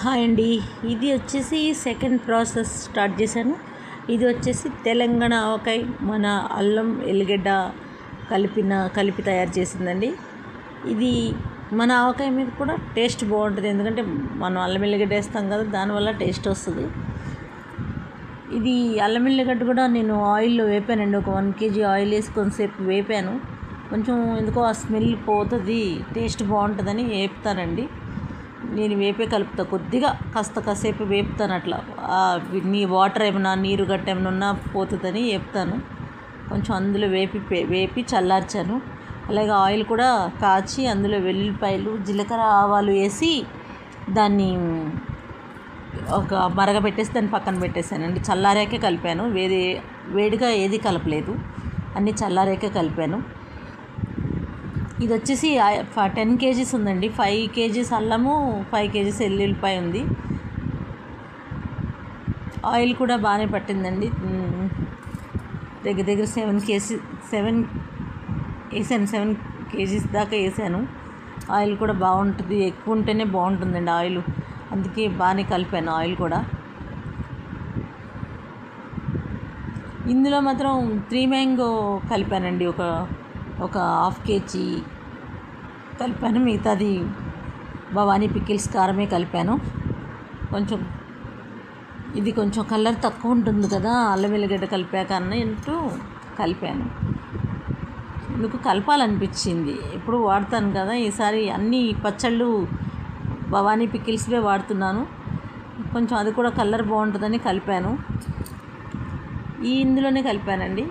Hi అండి. ఇది వచ్చేసి సెకండ్ ప్రాసెస్ స్టార్ట్ చేశాను. ఇది వచ్చేసి తెలంగాణ ఆవకాయ, మన అల్లం ఎల్లిగడ్డ కలిపి తయారు చేసిందండి. ఇది మన ఆవకాయ మీద కూడా టేస్ట్ బాగుంటుంది, ఎందుకంటే మనం అల్లం ఎల్లిగడ్డ వేస్తాం కదా, దానివల్ల టేస్ట్ వస్తుంది. ఇది అల్లం ఎల్లిగడ్డ కూడా నేను ఆయిల్లో వేపానండి. ఒక 1 kg ఆయిల్ వేసి కొంతసేపు వేపాను. కొంచెం ఎందుకో ఆ స్మెల్ పోతుంది, టేస్ట్ బాగుంటుందని వేపుతానండి. నేను వేపే కలుపుతా, కొద్దిగా కాసేపు వేపుతాను. అట్లా నీ వాటర్ ఏమైనా నీరు గట్ట ఏమైనా ఉన్నా పోతుందని వేపుతాను. కొంచెం అందులో వేపి చల్లార్చాను. అలాగే ఆయిల్ కూడా కాచి అందులో వెల్లుల్లిపాయలు, జీలకర్ర, ఆవాలు వేసి దాన్ని ఒక మరగబెట్టేసి దాన్ని పక్కన పెట్టేశానండి. చల్లారాకే కలిపాను, వేడిగా ఏది కలపలేదు, అన్నీ చల్లారాకే కలిపాను. ఇది వచ్చేసి 10 kg ఉందండి. 5 kg అల్లము, 5 kg ఎల్లుల్లిపాయ ఉంది. ఆయిల్ కూడా బాగానే పట్టిందండి. దగ్గర 7 kg దాకా వేసాను. ఆయిల్ కూడా బాగుంటుంది, ఎక్కువ ఉంటేనే బాగుంటుందండి ఆయిల్, అందుకే బాగానే కలిపాను ఆయిల్ కూడా. ఇందులో మాత్రం 3 మ్యాంగో కలిపానండి. ఒక 1/2 kg కలిపాను. మిగతాది భవానీ పికిల్స్ కారమే కలిపాను. ఇది కొంచెం కలర్ తక్కువ ఉంటుంది కదా అల్లం వెల్లిగడ్డ కలిపాక అన్నట్టు కలిపాను. ఎందుకు కలపాలనిపించింది, ఎప్పుడు వాడతాను కదా, ఈసారి అన్ని పచ్చళ్ళు భవానీ పికిల్స్వే వాడుతున్నాను. కొంచెం అది కూడా కలర్ బాగుంటుందని కలిపాను. ఇందులోనే కలిపానండి.